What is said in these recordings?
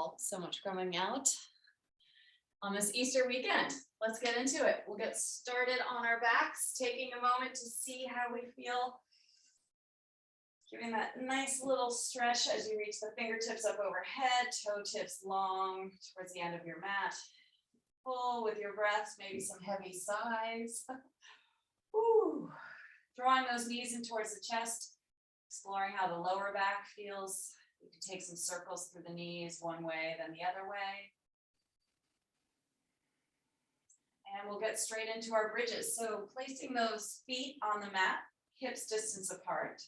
all so much coming out on this Easter weekend. Let's get into it. We'll get started on our backs, taking a moment to see how we feel. Giving that nice little stretch as you reach the fingertips up overhead, toe tips long towards the end of your mat. Pull with your breaths, maybe some heavy sighs. Woo. Drawing those knees in towards the chest, exploring how the lower back feels. You can take some circles through the knees, one way, then the other way. And we'll get straight into our bridges. So placing those feet on the mat, hips distance apart.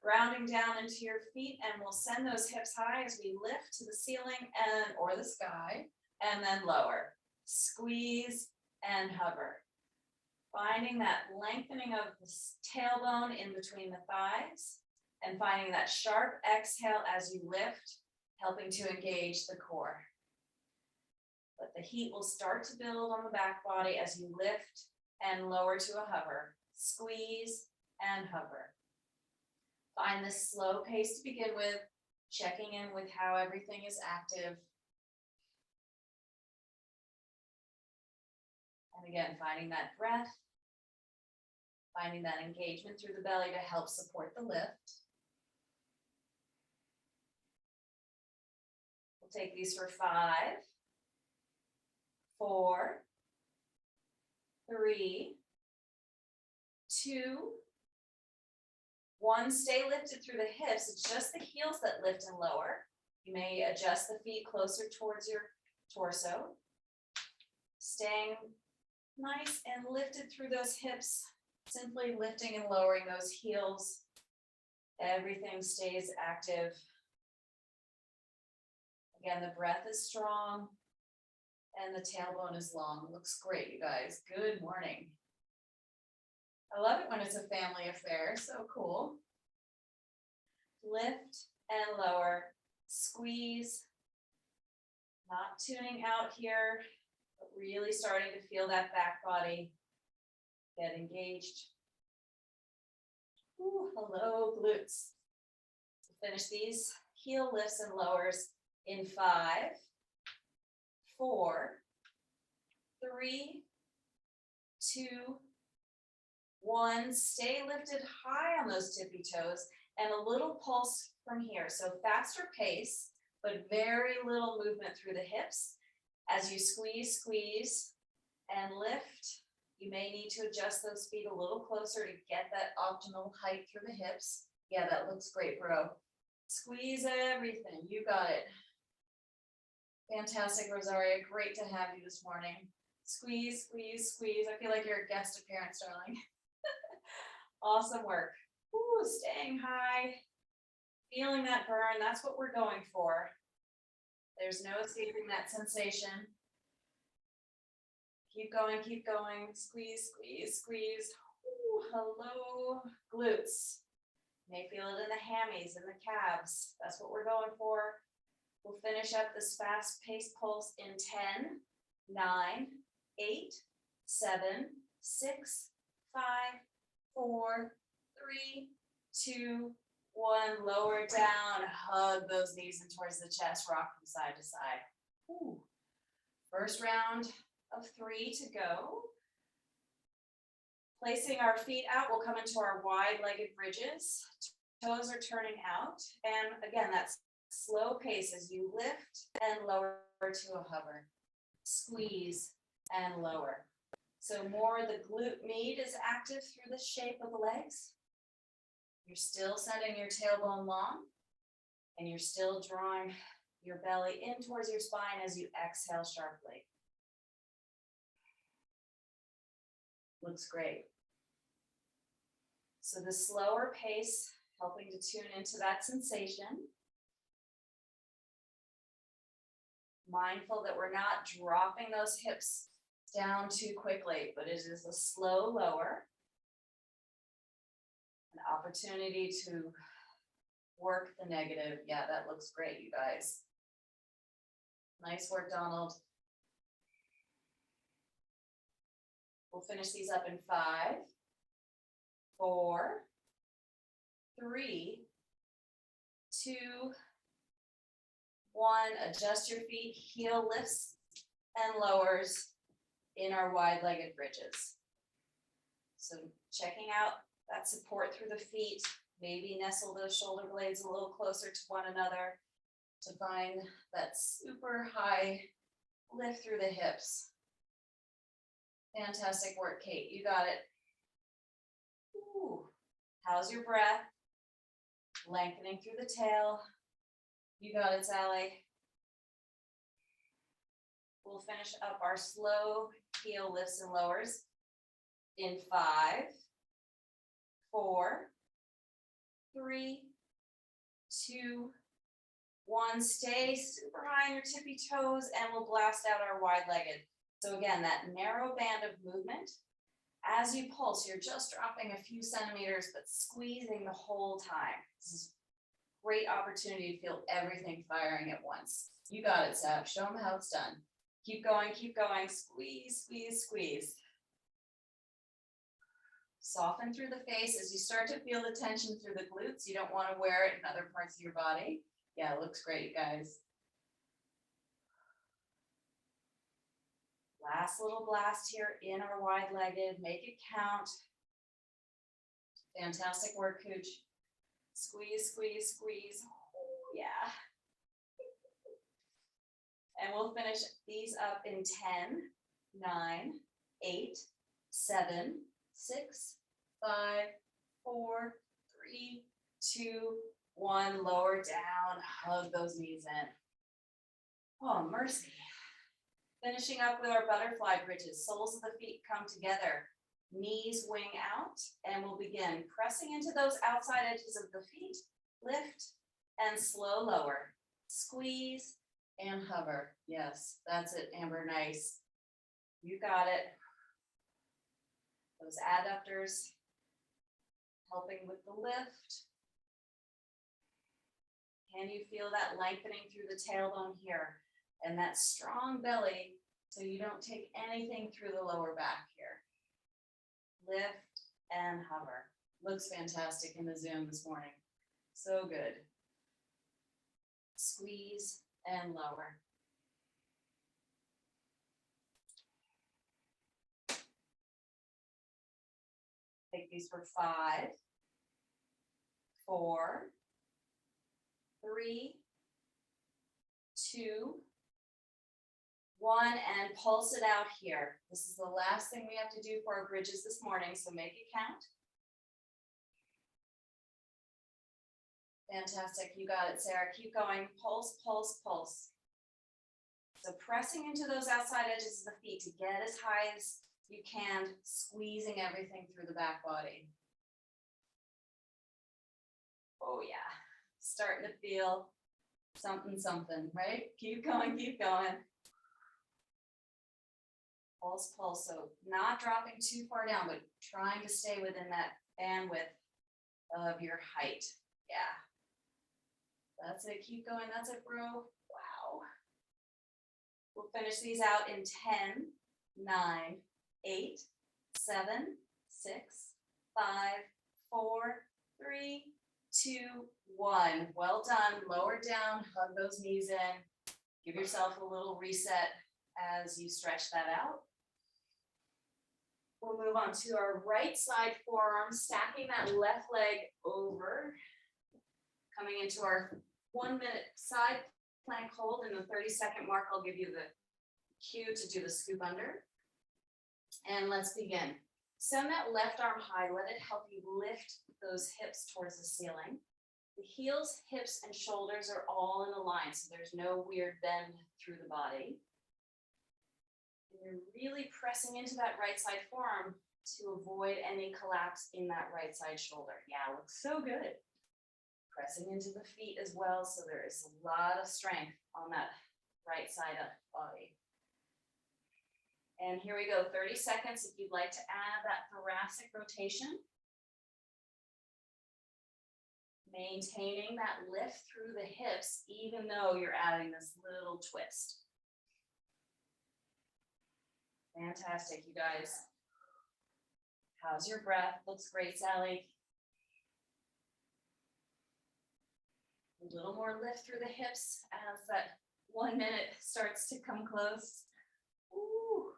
Grounding down into your feet, and we'll send those hips high as we lift to the ceiling or the sky, and then lower. Squeeze and hover. Finding that lengthening of the tailbone in between the thighs, and finding that sharp exhale as you lift, helping to engage the core. But the heat will start to build on the back body as you lift and lower to a hover. Squeeze and hover. Find this slow pace to begin with, checking in with how everything is active. And again, finding that breath, finding that engagement through the belly to help support the lift. We'll take these for 5, 4, 3, 2, 1. Stay lifted through the hips. It's just the heels that lift and lower. You may adjust the feet closer towards your torso. Staying nice and lifted through those hips. Simply lifting and lowering those heels. Everything stays active. Again, the breath is strong and the tailbone is long. Looks great, you guys. Good morning. I love it when it's a family affair, so cool. Lift and lower, squeeze, not tuning out here, but really starting to feel that back body get engaged. Ooh, hello, glutes. We'll finish these heel lifts and lowers in 5, 4, 3, 2, 1. Stay lifted high on those tippy toes and a little pulse from here. So faster pace, but very little movement through the hips. As you squeeze, squeeze, and lift, you may need to adjust those feet a little closer to get that optimal height through the hips. Yeah, that looks great, bro. Squeeze everything. You got it. Fantastic, Rosaria. Great to have you this morning. Squeeze, squeeze, squeeze. I feel like you're a guest appearance, darling. Awesome work. Ooh, staying high, feeling that burn. That's what we're going for. There's no escaping that sensation. Keep going, keep going. Squeeze, squeeze, squeeze. Ooh, hello, glutes. You may feel it in the hammies and the calves. That's what we're going for. We'll finish up this fast-paced pulse in 10, 9, 8, 7, 6, 5, 4, 3, 2, 1. Lower down, hug those knees in towards the chest, rock from side to side. Ooh. First round of 3 to go. Placing our feet out, we'll come into our wide-legged bridges. Toes are turning out. And again, that's slow pace as you lift and lower to a hover. Squeeze and lower. So more the glute med is active through the shape of the legs. You're still sending your tailbone long, and you're still drawing your belly in towards your spine as you exhale sharply. Looks great. So the slower pace, helping to tune into that sensation. Mindful that we're not dropping those hips down too quickly, but it is a slow lower. An opportunity to work the negative. Yeah, that looks great, you guys. Nice work, Donald. We'll finish these up in 5, 4, 3, 2, 1, adjust your feet, heel lifts and lowers in our wide-legged bridges. So checking out that support through the feet, maybe nestle those shoulder blades a little closer to one another to find that super high lift through the hips. Fantastic work, Kate. You got it. Ooh. How's your breath? Lengthening through the tail. You got it, Sally. We'll finish up our slow heel lifts and lowers in 5, 4, 3, 2, 1. Stay super high on your tippy toes and we'll blast out our wide-legged. So again, that narrow band of movement. As you pulse, you're just dropping a few centimeters, but squeezing the whole time. This is a great opportunity to feel everything firing at once. You got it, Sab. Show them how it's done. Keep going, squeeze, squeeze, squeeze. Soften through the face as you start to feel the tension through the glutes. You don't want to wear it in other parts of your body. Yeah, it looks great, guys. Last little blast here in our wide-legged. Make it count. Fantastic work, Cooch. Squeeze, squeeze, squeeze. Oh, yeah. And we'll finish these up in 10, 9, 8, 7, 6, 5, 4, 3, 2, 1. Lower down. Hug those knees in. Oh, mercy. Finishing up with our butterfly bridges. Soles of the feet come together. Knees wing out. And we'll begin pressing into those outside edges of the feet. Lift and slow lower. Squeeze and hover. Yes, that's it, Amber. Nice. You got it. Those adductors helping with the lift. Can you feel that lengthening through the tailbone here? And that strong belly so you don't take anything through the lower back here. Lift and hover. Looks fantastic in the Zoom this morning. So good. Squeeze and lower. Take these for 5, 4, 3, 2, 1, and pulse it out here. This is the last thing we have to do for our bridges this morning, so make it count. Fantastic, you got it, Sarah. Keep going, pulse, pulse, pulse. So pressing into those outside edges of the feet to get as high as you can, squeezing everything through the back body. Oh yeah, starting to feel something, something, right? Keep going, keep going. Pulse, pulse, so not dropping too far down, but trying to stay within that bandwidth of your height. Yeah. That's it, keep going, that's it, bro. Wow. We'll finish these out in 10, 9, 8, 7, 6, 5, 4, 3, 2, 1. Well done, lower down, hug those knees in. Give yourself a little reset as you stretch that out. We'll move on to our right side forearm, stacking that left leg over. Coming into our 1 minute side plank hold. In the 30-second mark, I'll give you the cue to do the scoop under. And let's begin. Send that left arm high. Let it help you lift those hips towards the ceiling. The heels, hips, and shoulders are all in a line, so there's no weird bend through the body. And you're really pressing into that right side forearm to avoid any collapse in that right side shoulder. Yeah, looks so good. Pressing into the feet as well, so there is a lot of strength on that right side of the body. And here we go, 30 seconds if you'd like to add that thoracic rotation. Maintaining that lift through the hips, even though you're adding this little twist. Fantastic, you guys. How's your breath? Looks great, Sally. A little more lift through the hips as that 1 minute starts to come close. Ooh.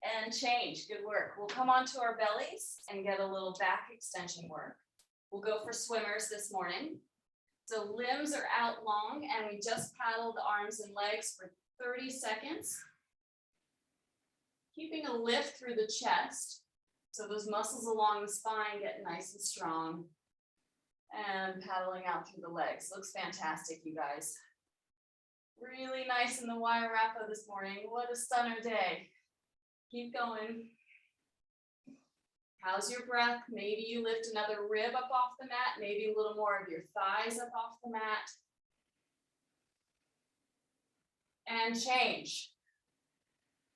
And change, good work. We'll come onto our bellies and get a little back extension work. We'll go for swimmers this morning. So limbs are out long and we just paddle the arms and legs for 30 seconds. Keeping a lift through the chest. So those muscles along the spine get nice and strong. And paddling out through the legs. Looks fantastic, you guys. Really nice in the wire wrap-up this morning. What a stunner day. Keep going. How's your breath? Maybe you lift another rib up off the mat, maybe a little more of your thighs up off the mat. And change.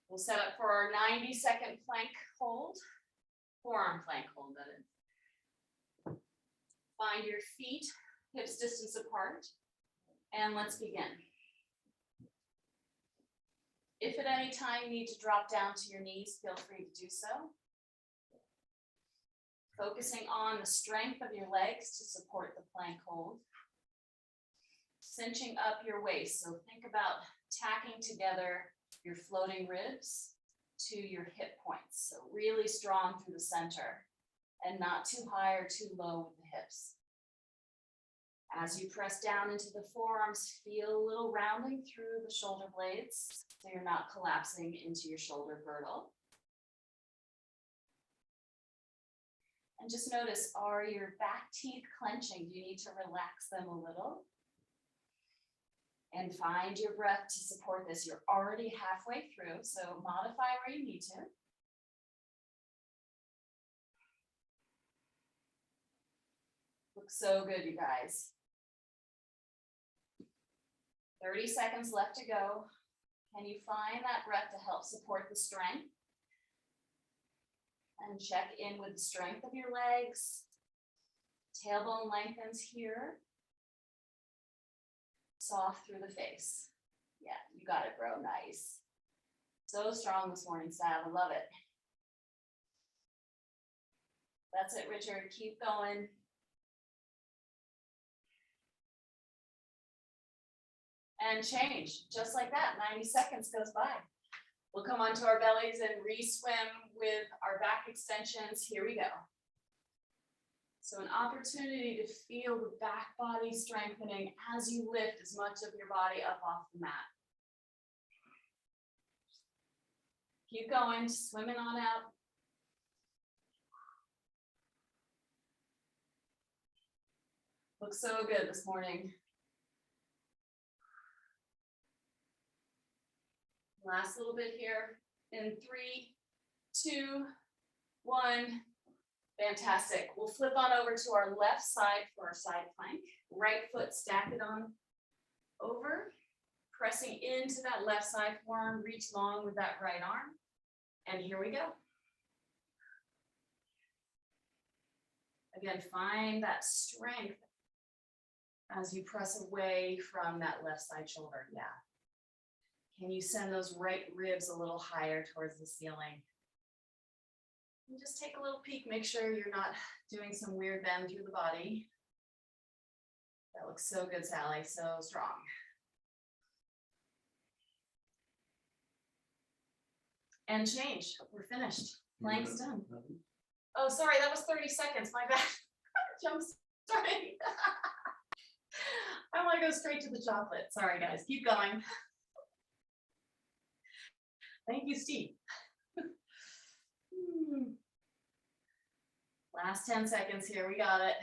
We'll set up for our 90-second plank hold, forearm plank hold, that is. Find your feet hips distance apart, and let's begin. If at any time you need to drop down to your knees, feel free to do so. Focusing on the strength of your legs to support the plank hold. Cinching up your waist, so think about tacking together your floating ribs to your hip points. So really strong through the center and not too high or too low with the hips. As you press down into the forearms, feel a little rounding through the shoulder blades so you're not collapsing into your shoulder girdle. And just notice, are your back teeth clenching? Do you need to relax them a little? And find your breath to support this. You're already halfway through, so modify where you need to. Looks so good, you guys. 30 seconds left to go. Can you find that breath to help support the strength? And check in with the strength of your legs. Tailbone lengthens here. Soft through the face. Yeah, you got it, bro. Nice. So strong this morning, Sav. I love it. That's it, Richard. Keep going. And change, just like that. 90 seconds goes by. We'll come onto our bellies and re-swim with our back extensions. Here we go. So an opportunity to feel the back body strengthening as you lift as much of your body up off the mat. Keep going, swimming on out. Looks so good this morning. Last little bit here in 3, 2, 1. Fantastic. We'll flip on over to our left side for our side plank. Right foot stack it on over, pressing into that left side forearm, reach long with that right arm. And here we go. Again, find that strength as you press away from that left side shoulder. Yeah. Can you send those right ribs a little higher towards the ceiling? And just take a little peek, make sure you're not doing some weird bend through the body. That looks so good, Sally, so strong. And change, we're finished. Plank's done. Oh, sorry, that was 30 seconds, my bad. Jump starting. I want to go straight to the chocolate. Sorry, guys, keep going. Thank you, Steve. Last 10 seconds here, we got it.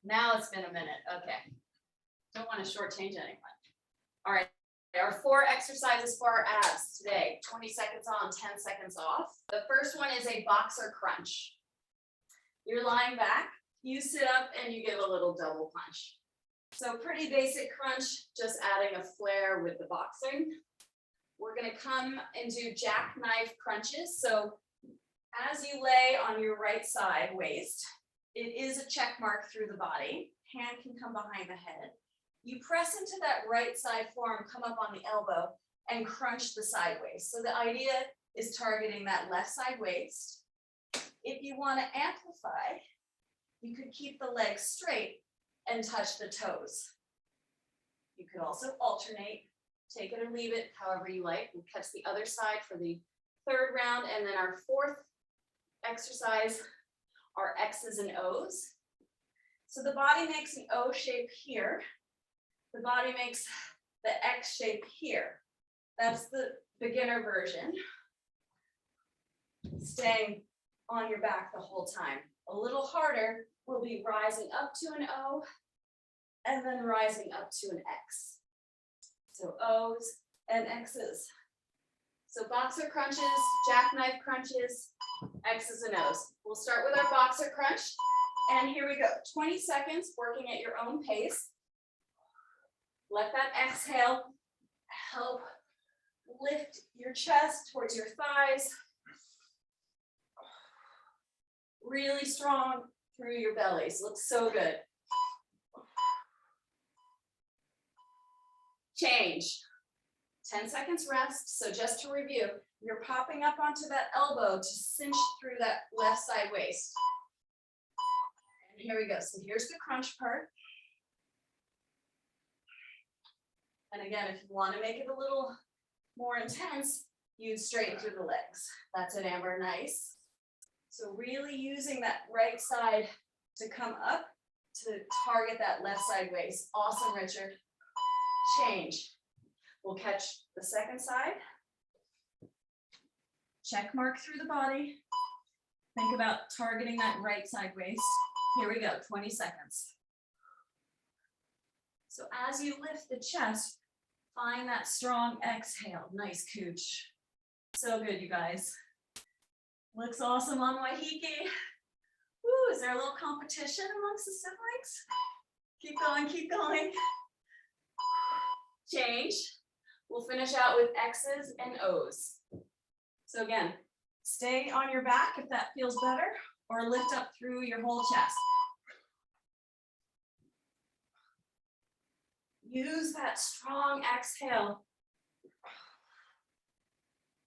Now it's been a minute, okay. Don't want to shortchange anyone. All right, there are 4 exercises for our abs today. 20 seconds on, 10 seconds off. The first one is a boxer crunch. You're lying back, you sit up and you give a little double punch. So pretty basic crunch, just adding a flair with the boxing. We're gonna come and do jackknife crunches. So as you lay on your right side waist, it is a check mark through the body. Hand can come behind the head. You press into that right side forearm, come up on the elbow and crunch the sideways. So the idea is targeting that left side waist. If you want to amplify, you could keep the legs straight and touch the toes. You could also alternate, take it or leave it, however you like. We'll catch the other side for the third round, and then our fourth exercise are X's and O's. So the body makes an O shape here. The body makes the X shape here. That's the beginner version. Staying on your back the whole time. A little harder will be rising up to an O and then rising up to an X. So O's and X's. So boxer crunches, jackknife crunches, X's and O's. We'll start with our boxer crunch. And here we go. 20 seconds working at your own pace. Let that exhale help lift your chest towards your thighs. Really strong through your bellies. Looks so good. Change. 10 seconds rest. So just to review, you're popping up onto that elbow to cinch through that left side waist. And here we go. So here's the crunch part. And again, if you want to make it a little more intense, you straighten through the legs. That's it, Amber. Nice. So really using that right side to come up to target that left side waist. Awesome, Richard. Change. We'll catch the second side. Check mark through the body. Think about targeting that right side waist. Here we go, 20 seconds. So as you lift the chest, find that strong exhale. Nice cooch. So good, you guys. Looks awesome on Waiheke. Woo, is there a little competition amongst the siblings? Keep going, keep going. Change. We'll finish out with X's and O's. So again, stay on your back if that feels better, or lift up through your whole chest. Use that strong exhale.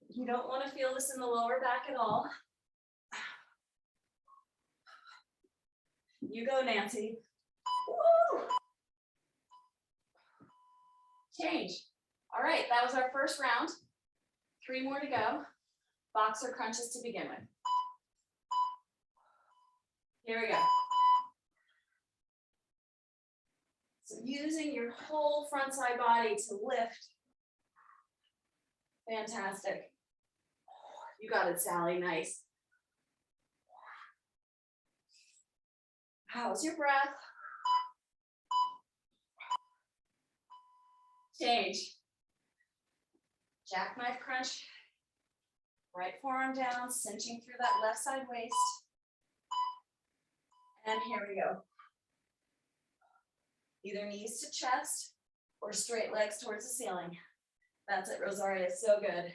You don't want to feel this in the lower back at all. You go, Nancy. Woo! Change. All right, that was our first round. 3 more to go. Boxer crunches to begin with. Here we go. So using your whole front side body to lift. Fantastic. You got it, Sally. Nice. How's your breath? Change. Jackknife crunch. Right forearm down, cinching through that left side waist. And here we go. Either knees to chest or straight legs towards the ceiling. That's it, Rosaria. So good.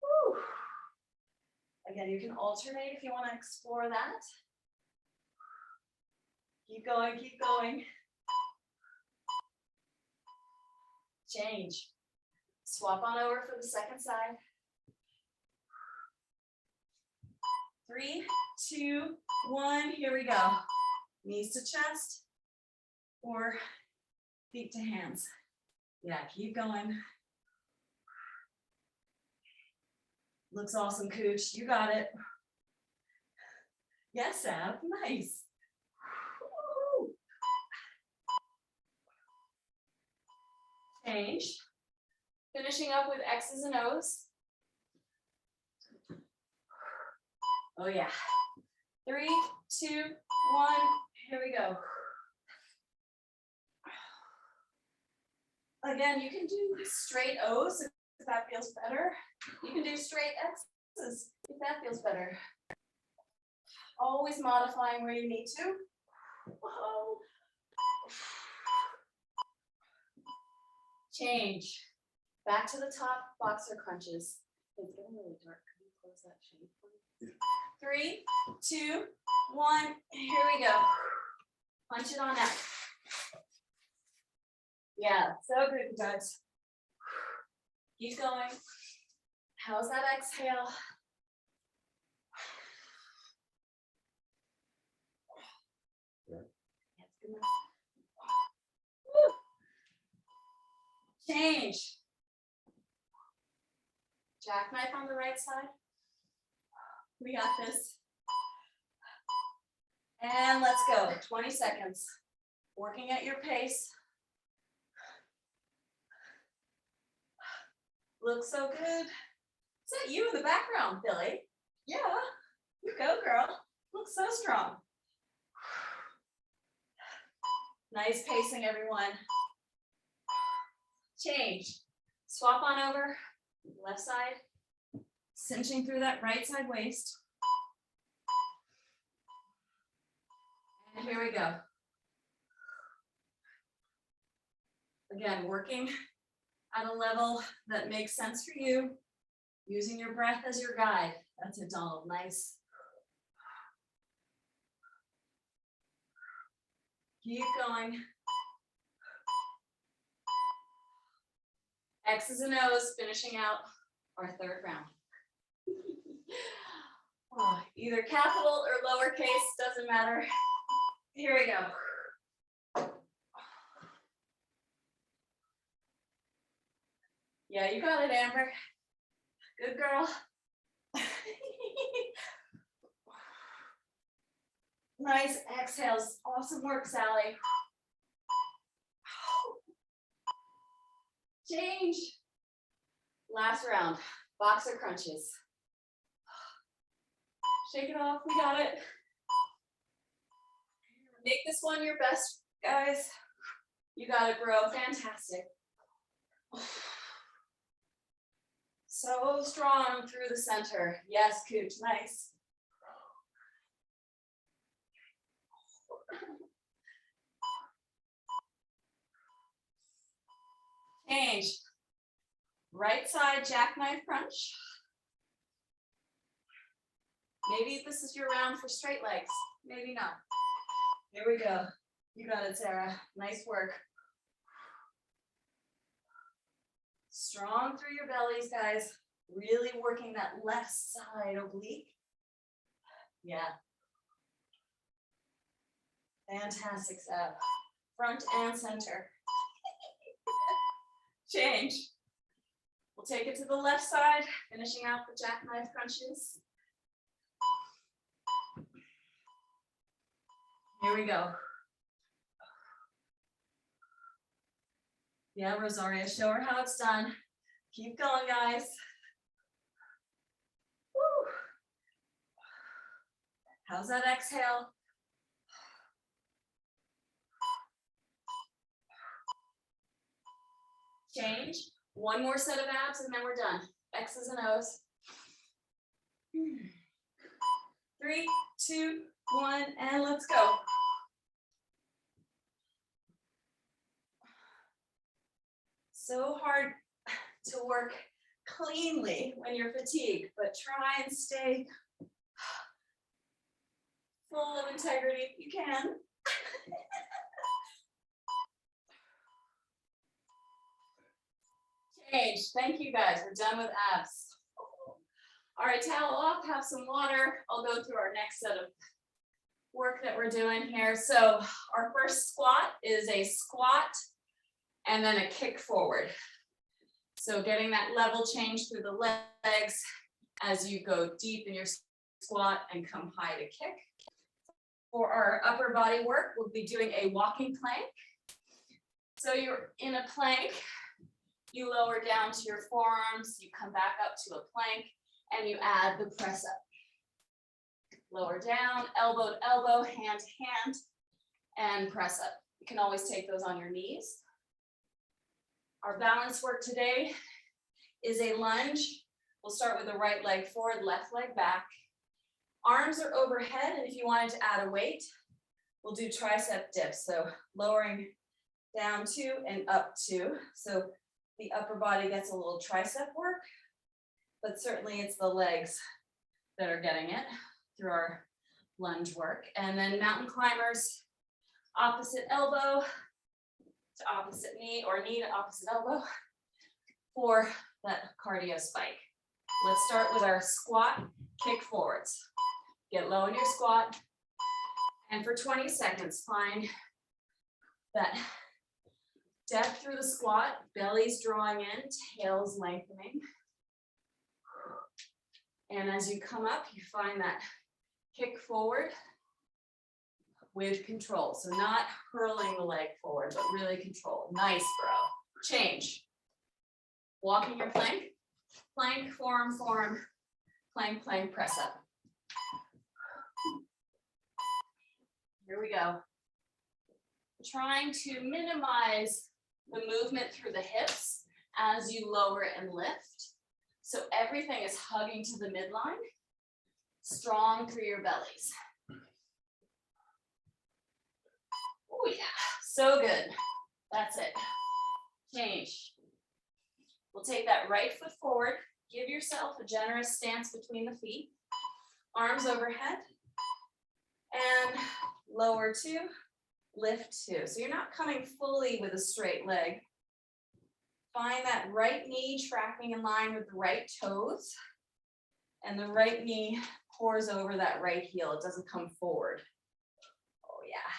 Woo. Again, you can alternate if you want to explore that. Keep going, keep going. Change. Swap on over for the second side. 3, 2, 1, here we go. Knees to chest or feet to hands. Yeah, keep going. Looks awesome, Cooch. You got it. Yes, Ab. Nice. Woo. Change. Finishing up with X's and O's. Oh yeah. 3, 2, 1, here we go. Again, you can do straight O's if that feels better. You can do straight X's if that feels better. Always modifying where you need to. Whoa. Change. Back to the top, boxer crunches. It's getting really dark. Can you close that shade, please? 3, 2, 1, here we go. Punch it on out. Yeah, so good, you guys. Keep going. How's that exhale? Woo. Change. Jackknife on the right side. We got this. And let's go. 20 seconds. Working at your pace. Looks so good. Is that you in the background, Billy? Yeah. You go, girl. Looks so strong. Nice pacing, everyone. Change. Swap on over. Left side. Cinching through that right side waist. And here we go. Again, working at a level that makes sense for you, using your breath as your guide. That's it, Donald. Nice. Keep going. X's and O's, finishing out our third round. Oh, either capital or lowercase, doesn't matter. Here we go. Yeah, you got it, Amber. Good girl. Nice exhales. Awesome work, Sally. Change. Last round. Boxer crunches. Shake it off. We got it. Make this one your best, guys. You got it, bro. Fantastic. So strong through the center. Yes, Cooch. Nice. Change. Right side jackknife crunch. Maybe this is your round for straight legs. Maybe not. Here we go. You got it, Sarah. Nice work. Strong through your bellies, guys. Really working that left side oblique. Yeah. Fantastic step. Front and center. Change. We'll take it to the left side, finishing out the jackknife crunches. Here we go. Yeah, Rosaria, show her how it's done. Keep going, guys. Woo. How's that exhale? Change. One more set of abs and then we're done. X's and O's. 3, 2, 1, and let's go. So hard to work cleanly when you're fatigued, but try and stay full of integrity if you can. Change. Thank you, guys. We're done with abs. All right, towel off, have some water. I'll go through our next set of work that we're doing here. So our first squat is a squat and then a kick forward. So getting that level change through the legs as you go deep in your squat and come high to kick. For our upper body work, we'll be doing a walking plank. So you're in a plank, you lower down to your forearms, you come back up to a plank, and you add the press up. Lower down, elbow to elbow, hand to hand, and press up. You can always take those on your knees. Our balance work today is a lunge. We'll start with the right leg forward, left leg back. Arms are overhead, and if you wanted to add a weight, we'll do tricep dips. So lowering down 2 and up 2. So the upper body gets a little tricep work, but certainly it's the legs that are getting it through our lunge work. And then mountain climbers, opposite elbow to opposite knee, or knee to opposite elbow for that cardio spike. Let's start with our squat, kick forwards. Get low in your squat. And for 20 seconds, find that depth through the squat, belly's drawing in, tail's lengthening. And as you come up, you find that kick forward with control. So not hurling the leg forward, but really control. Nice, bro. Change. Walking your plank. Plank, forearm, forearm. Plank, plank, press up. Here we go. Trying to minimize the movement through the hips as you lower and lift. So everything is hugging to the midline. Strong through your bellies. Oh yeah, so good. That's it. Change. We'll take that right foot forward. Give yourself a generous stance between the feet. Arms overhead. And lower two, lift two. So you're not coming fully with a straight leg. Find that right knee tracking in line with the right toes. And the right knee pours over that right heel. It doesn't come forward. Oh yeah.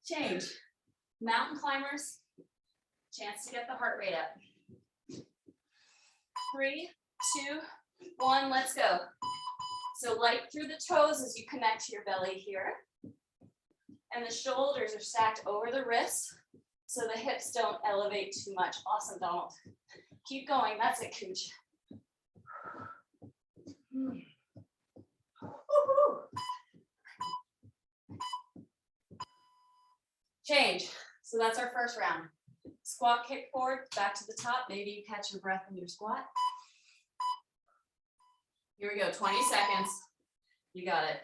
Change. Mountain climbers. Chance to get the heart rate up. 3, 2, 1, let's go. So light through the toes as you connect to your belly here. And the shoulders are stacked over the wrists so the hips don't elevate too much. Awesome, Donald. Keep going, that's it, Cooch. Change. So that's our first round. Squat, kick forward, back to the top. Maybe you catch your breath in your squat. Here we go, 20 seconds. You got it.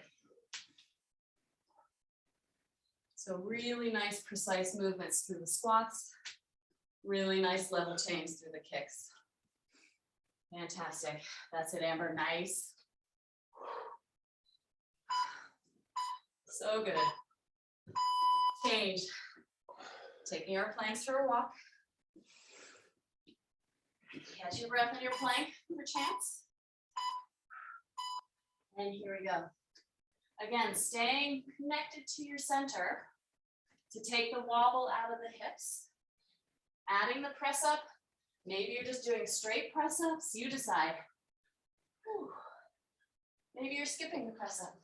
So really nice, precise movements through the squats. Really nice level change through the kicks. Fantastic. That's it, Amber. Nice. So good. Change. Taking our planks for a walk. Catch your breath in your plank for a chance. And here we go. Again, staying connected to your center to take the wobble out of the hips. Adding the press up. Maybe you're just doing straight press ups. You decide. Whew. Maybe you're skipping the press up.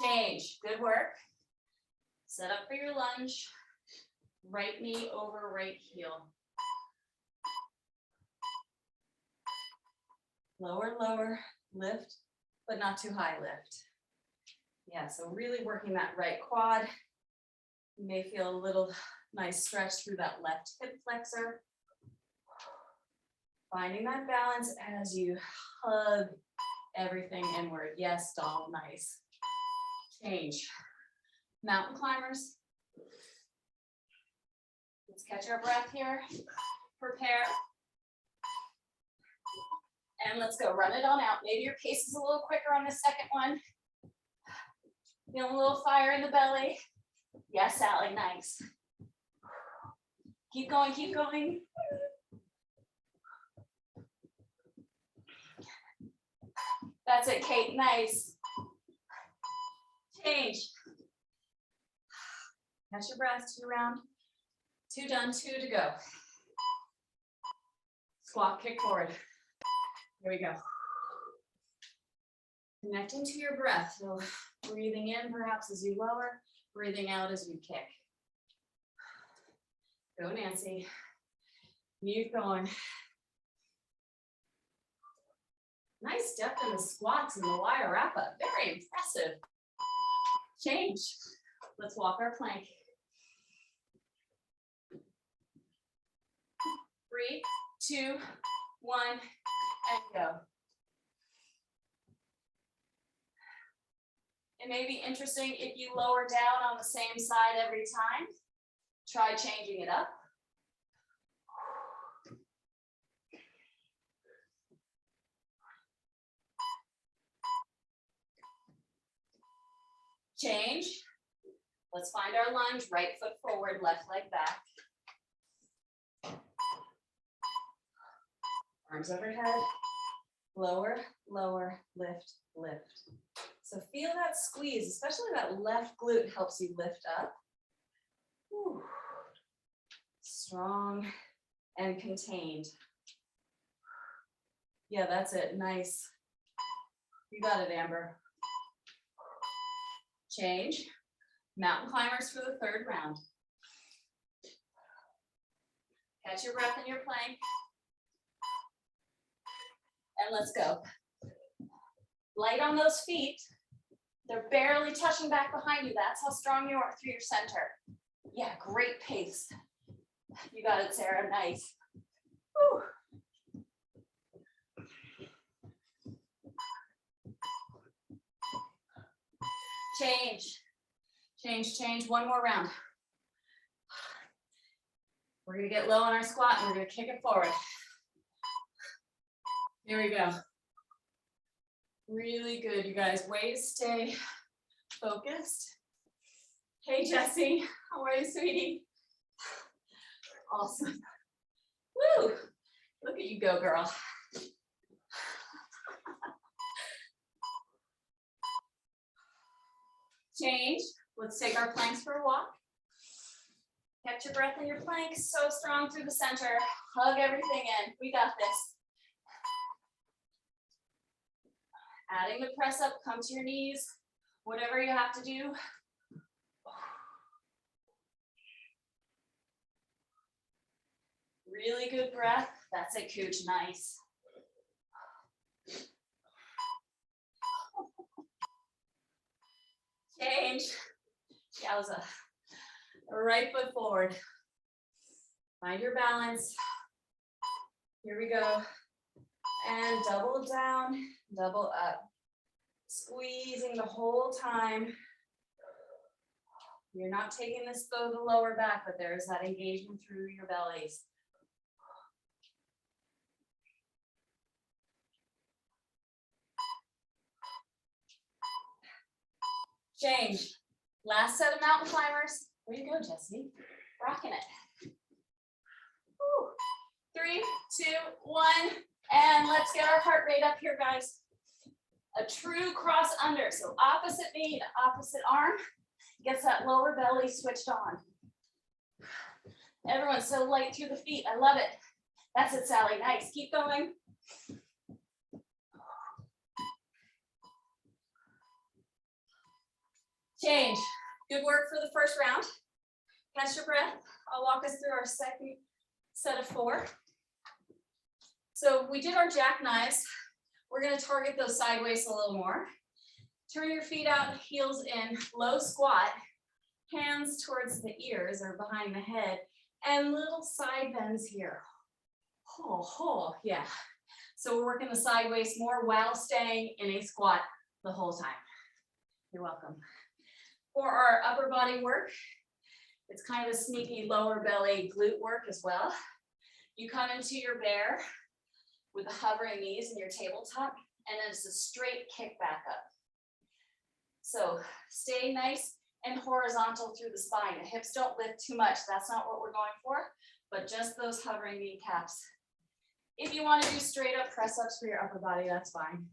Change. Good work. Set up for your lunge. Right knee over right heel. Lower, lower, lift, but not too high lift. Yeah, so really working that right quad. You may feel a little nice stretch through that left hip flexor. Finding that balance as you hug everything inward. Yes, Donald, nice. Change. Mountain climbers. Let's catch our breath here. Prepare. And let's go, run it on out. Maybe your pace is a little quicker on the second one. Feeling a little fire in the belly. Yes, Sally, nice. Keep going, keep going. That's it, Kate, nice. Change. Catch your breath, 2 round. 2 done, 2 to go. Squat, kick forward. Here we go. Connecting to your breath. So breathing in perhaps as you lower, breathing out as you kick. Go, Nancy. Keep going. Nice depth in the squats and the wire wrap up. Very impressive. Change. Let's walk our plank. 3, 2, 1, and go. It may be interesting if you lower down on the same side every time. Try changing it up. Change. Let's let's find our lunge, right foot forward, left leg back. Arms overhead, lower, lower, lift, lift. So feel that squeeze, especially that left glute helps you lift up. Whew. Strong and contained. Yeah, that's it, nice. You got it, Amber. Change. Mountain climbers for the third round. Catch your breath in your plank. And let's go. Light on those feet. They're barely touching back behind you. That's how strong you are through your center. Yeah, great pace. You got it, Sarah, nice. Whew. Change, change, change. One more round. We're gonna get low on our squat and we're gonna kick it forward. Here we go. Really good, you guys. Way to stay focused. Hey, Jessie, how are you, sweetie? Awesome. Woo! Look at you go, girl. Change. Let's take our planks for a walk. Catch your breath in your plank. So strong through the center. Hug everything in. We got this. Adding the press up, come to your knees. Whatever you have to do. Really good breath. That's it, Cooch. Nice. Change. Yowza. Right foot forward. Find your balance. Here we go. And double down, double up. Squeezing the whole time. You're not taking this to the lower back, but there's that engagement through your bellies. Change. Last set of mountain climbers. Way to go, Jessie. Rocking it. Woo. 3, 2, 1. And let's get our heart rate up here, guys. A true cross under. So opposite knee to opposite arm. Gets that lower belly switched on. Everyone's so light through the feet. I love it. That's it, Sally. Nice. Keep going. Change. Good work for the first round. Catch your breath. I'll walk us through our second set of 4. So we did our jackknives. We're going to target those sideways a little more. Turn your feet out, heels in, low squat, hands towards the ears or behind the head, and little side bends here. Yeah. So we're working the sideways more while staying in a squat the whole time. You're welcome. For our upper body work, it's kind of a sneaky lower belly glute work as well. You come into your bear with the hovering knees and your tabletop, and then it's a straight kick back up. So stay nice and horizontal through the spine. The hips don't lift too much. That's not what we're going for, but just those hovering kneecaps. If you want to do straight up press ups for your upper body, that's fine.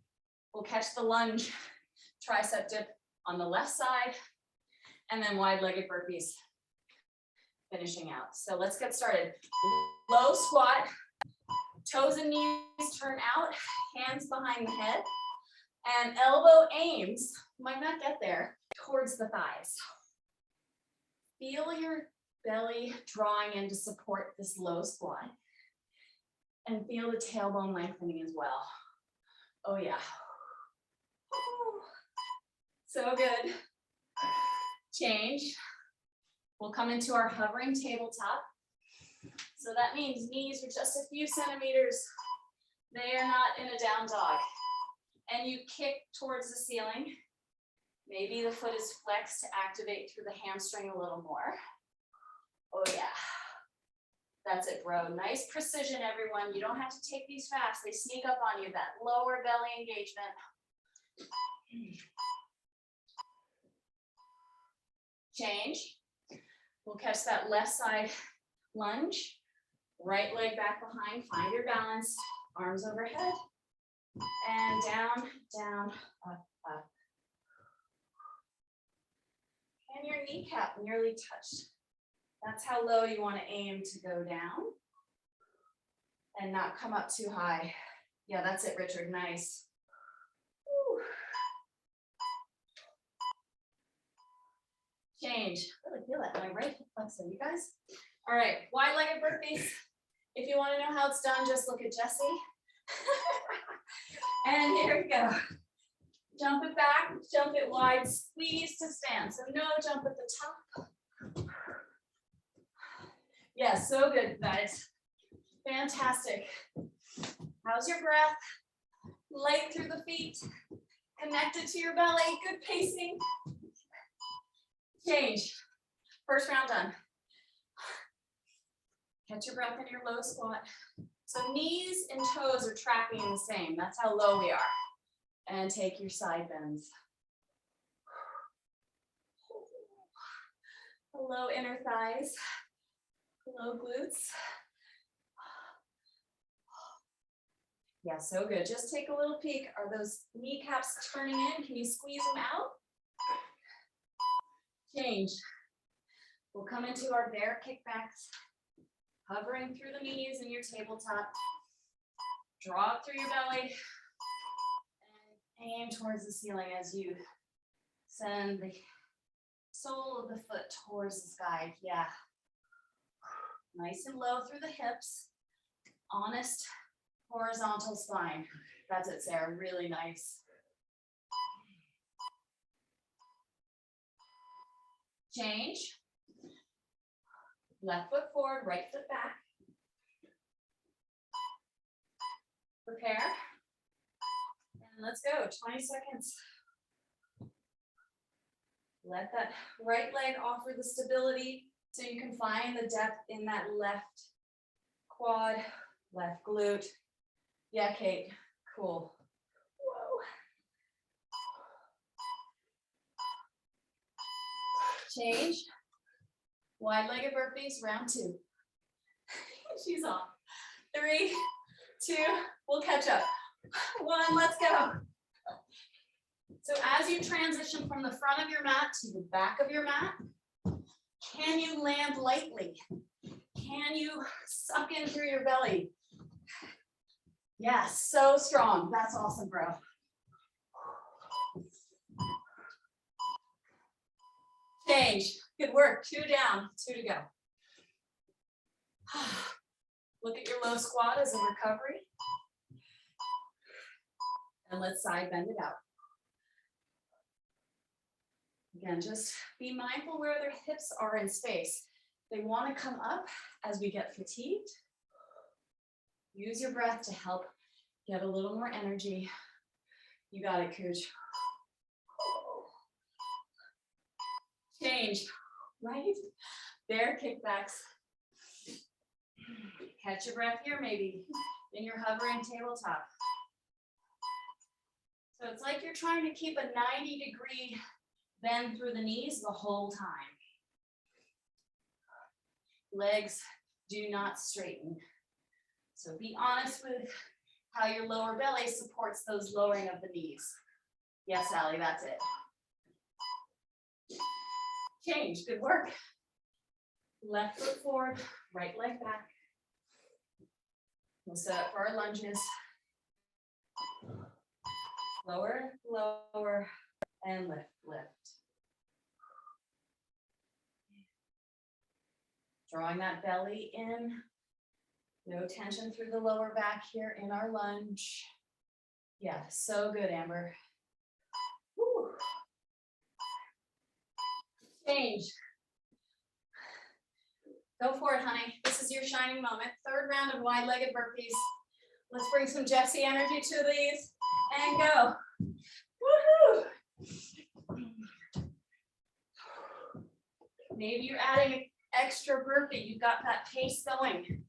We'll catch the lunge, tricep dip on the left side, and then wide-legged burpees finishing out. So let's get started. Low squat, toes and knees turn out, hands behind the head, and elbow aims, might not get there, towards the thighs. Feel your belly drawing in to support this low squat, and feel the tailbone lengthening as well. Oh yeah. So good. Change. We'll come into our hovering tabletop. So that means knees are just a few centimeters. They are not in a down dog. And you kick towards the ceiling. Maybe the foot is flexed to activate through the hamstring a little more. Oh yeah. That's it, bro. Nice precision, everyone. You don't have to take these fast. They sneak up on you, that lower belly engagement. Change. We'll catch that left side lunge. Right leg back behind, find your balance. Arms overhead. And down, down, up, up. And your kneecap nearly touched. That's how low you want to aim to go down. And not come up too high. Yeah, that's it, Richard. Nice. Woo. Change. Really feel that my right hip flexor, you guys. All right, wide-legged burpees. If you want to know how it's done, just look at Jessie. And here we go. Jump it back, jump it wide, squeeze to stand. So no jump at the top. Yeah, so good, guys. Fantastic. How's your breath? Light through the feet. Connected to your belly. Good pacing. Change. First round done. Catch your breath in your low squat. So knees and toes are tracking the same. That's how low we are. And take your side bends. Low inner thighs. Low glutes. Yeah, so good. Just take a little peek. Are those kneecaps turning in? Can you squeeze them out? Change. We'll come into our bear kickbacks. Hovering through the knees in your tabletop. Draw up through your belly. And aim towards the ceiling as you send the sole of the foot towards the sky. Yeah. Nice and low through the hips. Honest horizontal spine. That's it, Sarah. Really nice. Change. Left foot forward, right foot back. Prepare. And let's go. 20 seconds. Let that right leg offer the stability so you can find the depth in that left quad, left glute. Yeah, Kate. Cool. Whoa. Change. Wide-legged burpees, round 2. She's off. 3, 2, we'll catch up. 1, let's go. So as you transition from the front of your mat to the back of your mat, can you land lightly? Can you suck in through your belly? Yes, so strong. That's awesome, bro. Change. Good work. 2 down, 2 to go. Look at your low squat as a recovery. And let's side bend it out. Again, just be mindful where their hips are in space. They want to come up as we get fatigued. Use your breath to help get a little more energy. You got it, Cooch. Change. Right? Bear kickbacks. Catch your breath here, maybe in your hovering tabletop. So it's like you're trying to keep a 90-degree bend through the knees the whole time. Legs do not straighten. So be honest with how your lower belly supports those lowering of the knees. Yes, Allie, that's it. Change, good work. Left foot forward, right leg back. We'll set up for our lunges. Lower, lower, and lift, lift. Drawing that belly in. No tension through the lower back here in our lunge. Yeah, so good, Amber. Woo. Change. Go for it, honey. This is your shining moment. 3rd round of wide-legged burpees. Let's bring some Jessie energy to these and go. Woohoo! Maybe you're adding an extra burpee. You've got that pace going.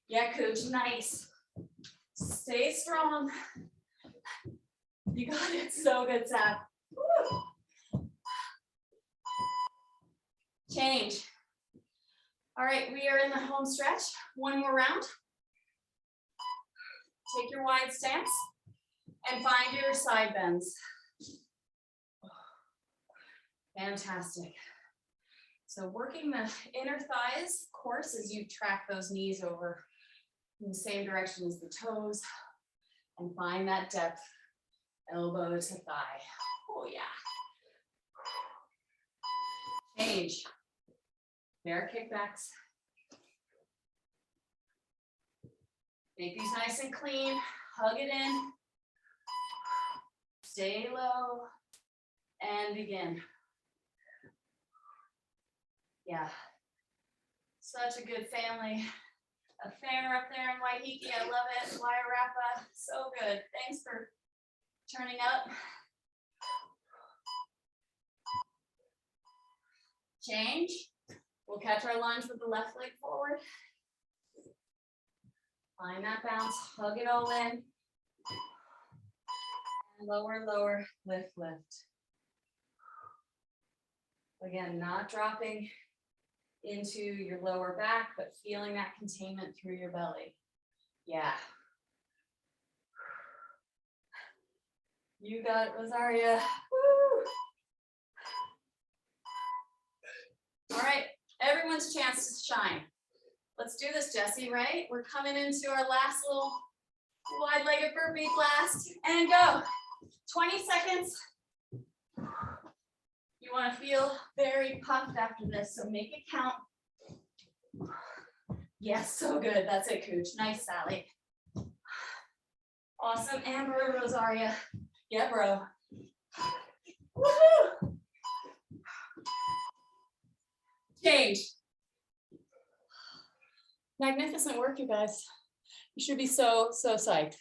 Yeah, Coach, nice. Stay strong. You got it. So good, Sab. Woo. Change. All right, we are in the home stretch. One more round. Take your wide stance and find your side bends. Fantastic. So working the inner thighs, of course, as you track those knees over in the same direction as the toes and find that depth, elbow to thigh. Oh yeah. Change. Bear kickbacks. Make these nice and clean. Hug it in. Stay low. And begin. Yeah. Such a good family affair up there in Waiheke. I love it. Wairarapa. So good. Thanks for turning up. Change. We'll catch our lunge with the left leg forward. Find that bounce, hug it all in. And lower, lower, lift, lift. Again, not dropping into your lower back, but feeling that containment through your belly. Yeah. You got it, Rosaria. Woo! All right, everyone's chance to shine. Let's do this, Jessie, right? We're coming into our last little wide-legged burpee blast and go. 20 seconds. You want to feel very puffed after this, so make it count. Yes, so good. That's it, Cooch. Nice, Sally. Awesome, Amber, Rosaria. Yeah, bro. Woohoo! Change. Magnificent work, you guys. You should be so psyched.